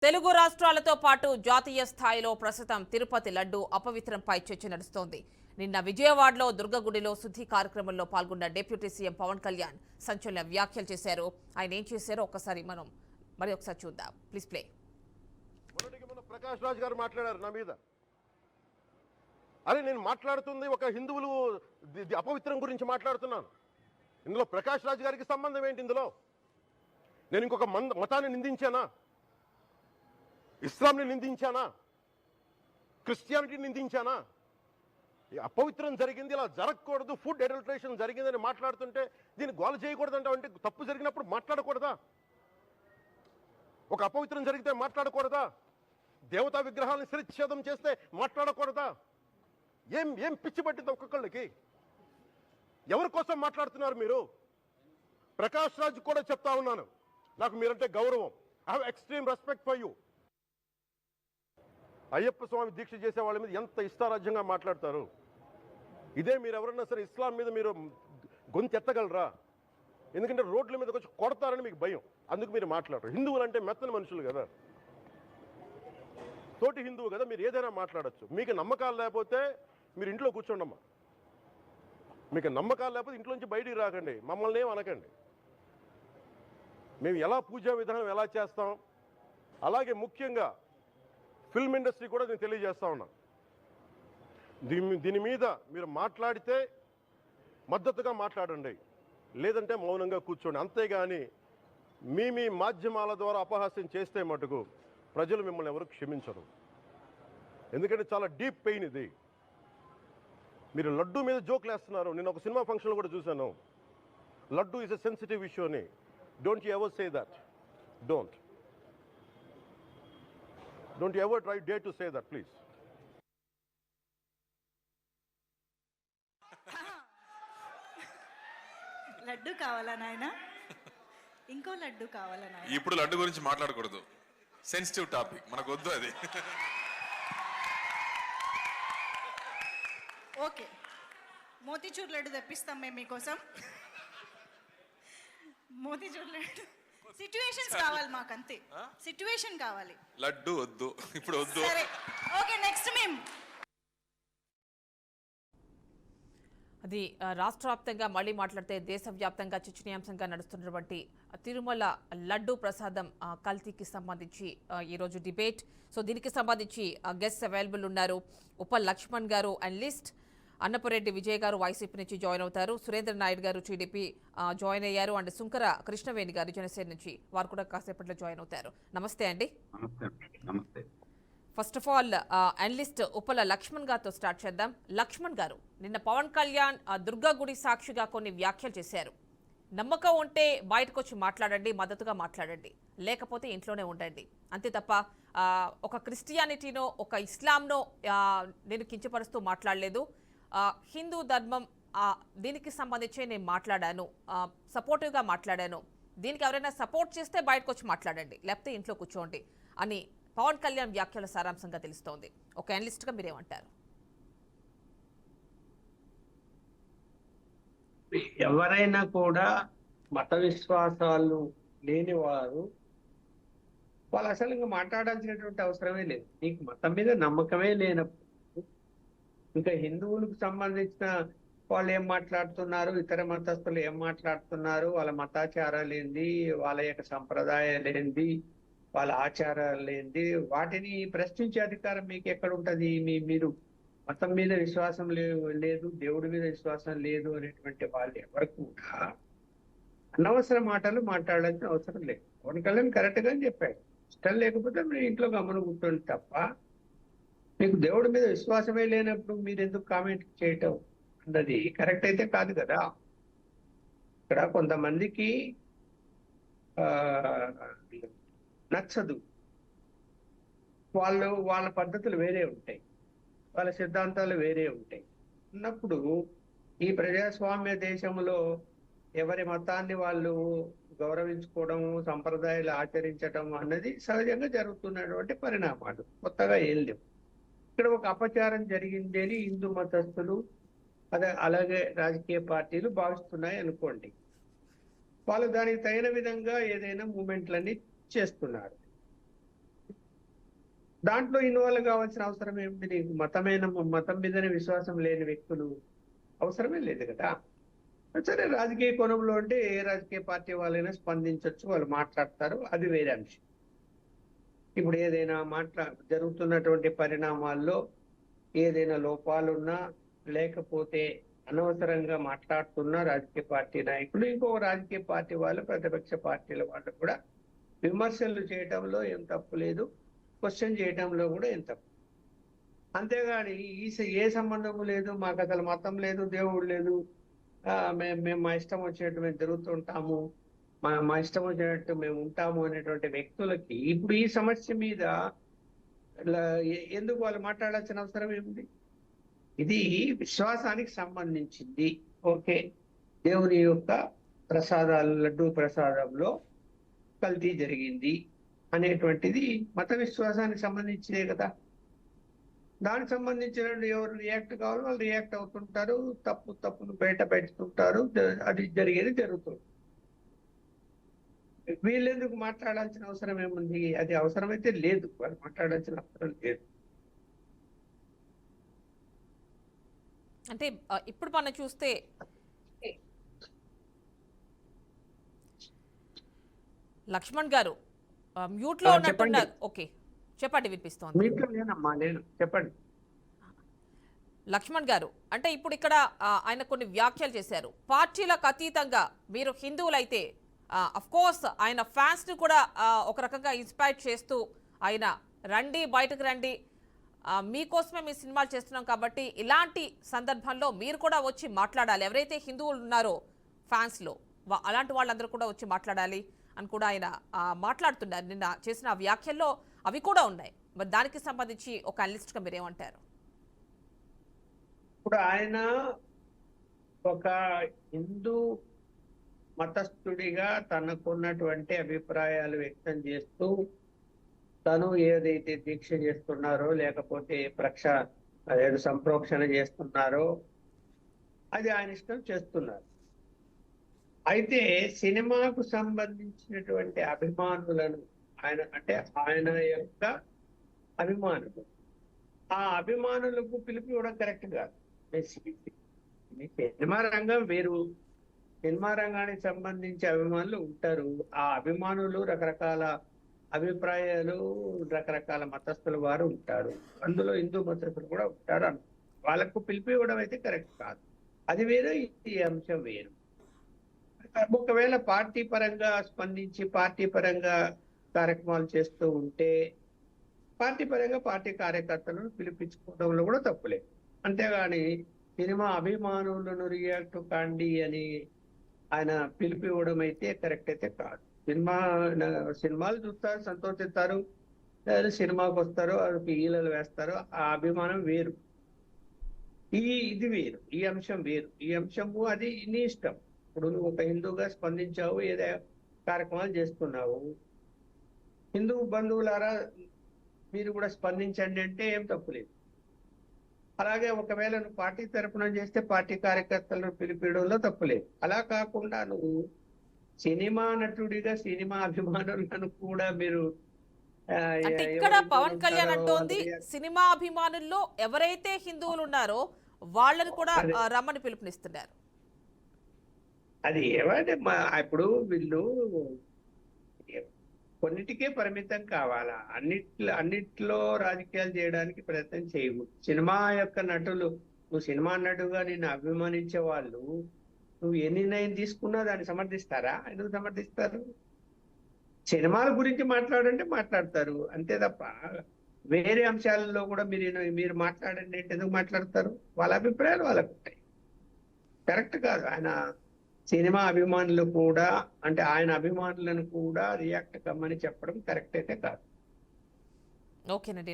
తెలుగు రాష్ట్రాలతో పాటు జాతీయ స్థాయిలో ప్రస్తుతం తిరుపతి లడ్డు అపవిత్రంపై చర్చ నడుస్తోంది. నిన్న విజయవాడలో దుర్గగుడిలో శుద్ధి కార్యక్రమంలో పాల్గొన్న డిప్యూటీ సీఎం పవన్ కళ్యాణ్ సంచలన వ్యాఖ్యలు చేశారు. ఆయన ఏం చేశారో ఒకసారి ఒకసారి చూద్దాం. Please play. ప్రకాష్ రాజ్ గారు మాట్లాడారు నా మీద. అరే నేను మాట్లాడుతుంది ఒక హిందువులు అపవిత్రం గురించి మాట్లాడుతున్నాను. ఇందులో ప్రకాష్ రాజ్ గారికి సంబంధం ఏంటి? ఇందులో నేను ఇంకొక మతాన్ని నిందించానా? ఇస్లాంని నిందించానా? క్రిస్టియానిటీని నిందించానా? అపవిత్రం జరిగింది, ఇలా జరగకూడదు, ఫుడ్ అడల్టరేషన్ జరిగిందని మాట్లాడుతుంటే దీన్ని గోల చేయకూడదంటే అంటే తప్పు జరిగినప్పుడు మాట్లాడకూడదా? ఒక అపవిత్రం జరిగితే మాట్లాడకూడదా? దేవతా విగ్రహాలను శిరచ్ఛేదం చేస్తే మాట్లాడకూడదా? ఏం పిచ్చి పట్టింది ఒక్కొక్కళ్ళకి? ఎవరి కోసం మాట్లాడుతున్నారు మీరు? ప్రకాష్ రాజ్ కూడా చెప్తా ఉన్నాను, నాకు మీరంటే గౌరవం. I have extreme respect for you. Ayyappa Swamy దీక్ష చేసే వాళ్ళ మీద ఎంత ఇష్టారాజ్యంగా మాట్లాడతారు. ఇదే మీరు ఎవరన్నా సరే ఇస్లాం మీద మీరు గొంతెత్తగలరా? ఎందుకంటే రోడ్ల మీదకి వచ్చి కొడతారని మీకు భయం, అందుకు మీరు మాట్లాడరు. హిందువులు అంటే మెత్తని మనుషులు కదా, తోటి హిందువు కదా, మీరు ఏదైనా మాట్లాడచ్చు. మీకు నమ్మకాలు లేకపోతే మీరు ఇంట్లో కూర్చోండమ్మా. మీకు నమ్మకాలు లేకపోతే ఇంట్లోంచి బయటికి రాకండి, మమ్మల్ని ఏం అనకండి. మేము ఎలా పూజా విధానం ఎలా చేస్తాం, అలాగే ముఖ్యంగా ఫిల్మ్ ఇండస్ట్రీ కూడా నేను తెలియజేస్తా ఉన్నా. దీని మీద మీరు మాట్లాడితే మద్దతుగా మాట్లాడండి, లేదంటే మౌనంగా కూర్చోండి. అంతేగాని మీ మాధ్యమాల ద్వారా అపహాస్యం చేస్తే మటుకు ప్రజలు మిమ్మల్ని ఎవరు క్షమించరు. ఎందుకంటే చాలా డీప్ పెయిన్ ఇది. మీరు లడ్డు మీద జోక్లు వేస్తున్నారు. నేను ఒక సినిమా ఫంక్షన్లో కూడా చూశాను. Laddu is a sensitive issue అని. Don't you ever say that. Don't you ever dare to say that, please. Laddu కావాలా నాయనా? ఇంకో లడ్డు కావాలా నాయనా? ఇప్పుడు లడ్డు గురించి మాట్లాడకూడదు, సెన్సిటివ్ టాపిక్, మనకు వద్దు అది. ఓకే, మోతీచూర్ లడ్డు తెప్పిస్తాం మేము మీకోసం. మోతీచూర్ లడ్డు సిట్యుయేషన్స్ కావాలి మాకు, అంతే. సిట్యుయేషన్ కావాలి, లడ్డు వద్దు, ఇప్పుడు వద్దు. సరే ఓకే, నెక్స్ట్ మేము అది రాష్ట్ర వ్యాప్తంగా మళ్ళీ మాట్లాడితే దేశవ్యాప్తంగా చర్చనీయాంశంగా నడుస్తున్నటువంటి తిరుమల లడ్డు ప్రసాదం కల్తీకి సంబంధించి ఈరోజు డిబేట్. సో దీనికి సంబంధించి గెస్ట్ అవైలబుల్ ఉన్నారు. ఉప లక్ష్మణ్ గారు అనలిస్ట్, అన్నపురెడ్డి విజయ్ గారు వైసీపీ నుంచి జాయిన్ అవుతారు, సురేంద్ర నాయుడు గారు టీడీపీ జాయిన్ అయ్యారు, అండ్ శుంకర కృష్ణవేణి గారు జనసేన నుంచి, వారు కూడా కాసేపట్లో జాయిన్ అవుతారు. నమస్తే అండి. నమస్తే. First of all analyst Upala Lakshman గారితో స్టార్ట్ చేద్దాం. లక్ష్మణ్ గారు, నిన్న పవన్ కళ్యాణ్ దుర్గా గుడి సాక్షిగా కొన్ని వ్యాఖ్యలు చేశారు. నమ్మకం ఉంటే బయటకు వచ్చి మాట్లాడండి, మద్దతుగా మాట్లాడండి, లేకపోతే ఇంట్లోనే ఉండండి, అంతే తప్ప ఒక క్రిస్టియానిటీనో ఒక ఇస్లాంనో నేను కించపరుస్తూ మాట్లాడలేదు. హిందూ ధర్మం దీనికి సంబంధించి నేను మాట్లాడాను, సపోర్టివ్గా మాట్లాడాను. దీనికి ఎవరైనా సపోర్ట్ చేస్తే బయటకు వచ్చి మాట్లాడండి, లేకపోతే ఇంట్లో కూర్చోండి అని పవన్ కళ్యాణ్ వ్యాఖ్యల సారాంశంగా తెలుస్తోంది. ఒక అనలిస్ట్గా మీరేమంటారు? ఎవరైనా కూడా మత విశ్వాసాలు లేని వారు వాళ్ళు అసలు ఇంకా మాట్లాడాల్సినటువంటి అవసరమే లేదు. నీకు మతం మీద నమ్మకమే లేనప్పుడు ఇంకా హిందువులకు సంబంధించిన వాళ్ళు ఏం మాట్లాడుతున్నారు, ఇతర మతస్థులు ఏం మాట్లాడుతున్నారు, వాళ్ళ మతాచారాలు ఏంది, వాళ్ళ యొక్క సంప్రదాయాలు ఏంది, వాళ్ళ ఆచారాలు ఏంది, వాటిని ప్రశ్నించే అధికారం మీకు ఎక్కడ ఉంటది? మీరు మతం మీద విశ్వాసం లేదు, దేవుడి మీద విశ్వాసం లేదు అనేటువంటి వాళ్ళు ఎవరు కూడా అనవసర మాటలు మాట్లాడాల్సిన అవసరం లేదు. పవన్ కళ్యాణ్ కరెక్ట్ గా చెప్పాడు, ఇష్టం లేకపోతే మీరు ఇంట్లో గమనం కూర్చోండి తప్ప, మీకు దేవుడి మీద విశ్వాసమే లేనప్పుడు మీరు ఎందుకు కామెంట్ చేయటం అన్నది కరెక్ట్ అయితే కాదు కదా. ఇక్కడ కొంతమందికి నచ్చదు, వాళ్ళ పద్ధతులు వేరే ఉంటాయి, వాళ్ళ సిద్ధాంతాలు వేరే ఉంటాయి. ఉన్నప్పుడు ఈ ప్రజాస్వామ్య దేశంలో ఎవరి మతాన్ని వాళ్ళు గౌరవించుకోవడం, సంప్రదాయాలు ఆచరించడం అన్నది సహజంగా జరుగుతున్నటువంటి పరిణామాలు, కొత్తగా ఏం లేవు. ఇక్కడ ఒక అపచారం జరిగింది అని హిందూ మతస్థులు అలాగే రాజకీయ పార్టీలు భావిస్తున్నాయి అనుకోండి. వాళ్ళు దానికి తగిన విధంగా ఏదైనా మూమెంట్లన్నీ చేస్తున్నారు. దాంట్లో ఇన్వాల్వ్ కావాల్సిన అవసరం ఏమిటి నీకు? మతం మీదనే విశ్వాసం లేని వ్యక్తులు అవసరమే లేదు కదా. సరే, రాజకీయ కోణంలో అంటే ఏ రాజకీయ పార్టీ వాళ్ళైనా స్పందించవచ్చు, వాళ్ళు మాట్లాడతారు, అది వేరే అంశం. ఇప్పుడు ఏదైనా జరుగుతున్నటువంటి పరిణామాల్లో ఏదైనా లోపాలున్నా, లేకపోతే అనవసరంగా మాట్లాడుతున్న రాజకీయ పార్టీ నాయకులు, ఇంకో రాజకీయ పార్టీ వాళ్ళు, ప్రతిపక్ష పార్టీల వాళ్ళు కూడా విమర్శలు చేయటంలో ఏం తప్పు లేదు, క్వశ్చన్ చేయటంలో కూడా ఏం తప్పు. అంతేగాని ఏ సంబంధము లేదు, మాకు అసలు మతం లేదు, దేవుడు లేదు, మేము మా ఇష్టం వచ్చినట్టు మేము తిరుగుతుంటాము, మా ఇష్టం వచ్చినట్టు మేము ఉంటాము అనేటువంటి వ్యక్తులకి ఇప్పుడు ఈ సమస్య మీద ఎందుకు వాళ్ళు మాట్లాడాల్సిన అవసరం ఏముంది? ఇది విశ్వాసానికి సంబంధించింది. ఓకే, దేవుని యొక్క ప్రసాదాలు, లడ్డూ ప్రసాదంలో కల్తీ జరిగింది అనేటువంటిది మత విశ్వాసానికి సంబంధించినే కదా. దానికి సంబంధించిన ఎవరు రియాక్ట్ కావాలో వాళ్ళు రియాక్ట్ అవుతుంటారు, తప్పును బయట పెడుతుంటారు, అది జరిగేది జరుగుతుంది. వీళ్ళెందుకు మాట్లాడాల్సిన అవసరం ఏముంది? అది అవసరమైతే లేదు, వాళ్ళు మాట్లాడాల్సిన అవసరం లేదు. అంటే ఇప్పుడు మనం చూస్తే లక్ష్మణ్ గారు మ్యూట్ లో ఉన్నట్టున్నారు. ఓకే, చెప్పండి, వినిపిస్తోంది. మీట్లో నేనమ్మా, నేను చెప్పండి. లక్ష్మణ్ గారు, అంటే ఇప్పుడు ఇక్కడ ఆయన కొన్ని వ్యాఖ్యలు చేశారు. పార్టీలకు అతీతంగా మీరు హిందువులైతే అఫ్ కోర్స్ ఆయన ఫ్యాన్స్ ని కూడా ఒక రకంగా ఇన్స్పైర్ చేస్తూ ఆయన రండి, బయటకు రండి, మీకోసమే మీ సినిమాలు చేస్తున్నాం కాబట్టి ఇలాంటి సందర్భంలో మీరు కూడా వచ్చి మాట్లాడాలి, ఎవరైతే హిందువులు ఉన్నారో ఫ్యాన్స్లో అలాంటి వాళ్ళందరూ కూడా వచ్చి మాట్లాడాలి అని కూడా ఆయన మాట్లాడుతున్నారు. నిన్న చేసిన వ్యాఖ్యల్లో అవి కూడా ఉన్నాయి. మరి దానికి సంబంధించి ఒక అనలిస్ట్గా మీరేమంటారు? ఇప్పుడు ఆయన ఒక హిందూ మతస్థుడిగా తనకున్నటువంటి అభిప్రాయాలు వ్యక్తం చేస్తూ తను ఏదైతే దీక్ష చేస్తున్నారో, లేకపోతే సంప్రోక్షణ చేస్తున్నారో అది ఆయన ఇష్టం చేస్తున్నారు. అయితే సినిమాకు సంబంధించినటువంటి అభిమానులను ఆయన యొక్క అభిమానులు, ఆ అభిమానులకు పిలుపు ఇవ్వడం కరెక్ట్ కాదు. సినిమా రంగం వేరు, సినిమా రంగానికి సంబంధించి అభిమానులు ఉంటారు. ఆ అభిమానులు రకరకాల అభిప్రాయాలు, రకరకాల మతస్థుల వారు ఉంటారు, అందులో హిందూ మతస్థులు కూడా ఉంటారు. వాళ్ళకు పిలిపి ఇవ్వడం అయితే కరెక్ట్ కాదు, అది వేరు, ఈ అంశం వేరు. ఒకవేళ పార్టీ పరంగా స్పందించి పార్టీ పరంగా కార్యక్రమాలు చేస్తూ ఉంటే పార్టీ పరంగా పార్టీ కార్యకర్తలను పిలిపించుకోవడంలో కూడా తప్పులేదు. అంతేగాని సినిమా అభిమానులను రియాక్ట్ కాండి అని ఆయన పిలిపి ఇవ్వడం అయితే కరెక్ట్ అయితే కాదు. సినిమాలు చూస్తారు, సంతోషిస్తారు, సినిమాకి వస్తారు, వాళ్ళకి ఈలలు వేస్తారు, ఆ అభిమానం వేరు, ఇది వేరు, ఈ అంశం వేరు. ఈ అంశము అది నీ ఇష్టం. ఇప్పుడు నువ్వు ఒక హిందూగా స్పందించావు, ఏదో కార్యక్రమాలు చేస్తున్నావు, హిందూ బంధువులారా మీరు కూడా స్పందించండి అంటే ఏం తప్పులేదు. అలాగే ఒకవేళ నువ్వు పార్టీ తరపున చేస్తే పార్టీ కార్యకర్తలను పిలిపించడంలో తప్పులేదు. అలా కాకుండా నువ్వు సినిమా నటుడిగా సినిమా అభిమానులను కూడా మీరు అంటే ఇక్కడ పవన్ కళ్యాణ్ అంటోంది సినిమా అభిమానుల్లో ఎవరైతే హిందువులు ఉన్నారో వాళ్ళని కూడా రమ్మని పిలుపునిస్తున్నారు. అది ఏమంటే ఇప్పుడు వీళ్ళు కొన్నిటికే పరిమితం కావాలా, అన్నిట్లో రాజకీయాలు చేయడానికి ప్రయత్నం చేయవు. సినిమా యొక్క నటులు, నువ్వు సినిమా నటుగా నిన్ను అభిమానించే వాళ్ళు నువ్వు ఏ నిర్ణయం తీసుకున్నా దాన్ని సమర్థిస్తారా? ఎందుకు సమర్థిస్తారు? సినిమాల గురించి మాట్లాడంటే మాట్లాడతారు అంతే తప్ప వేరే అంశాలలో కూడా మీరు మాట్లాడండి అంటే ఎందుకు మాట్లాడతారు? వాళ్ళ అభిప్రాయాలు వాళ్ళకు ఉంటాయి, కరెక్ట్ కాదు. ఆయన సినిమా అభిమానులు కూడా, అంటే ఆయన అభిమానులను కూడా రియాక్ట్ కమ్మని చెప్పడం కరెక్ట్ అయితే కాదు. ఓకేనండి.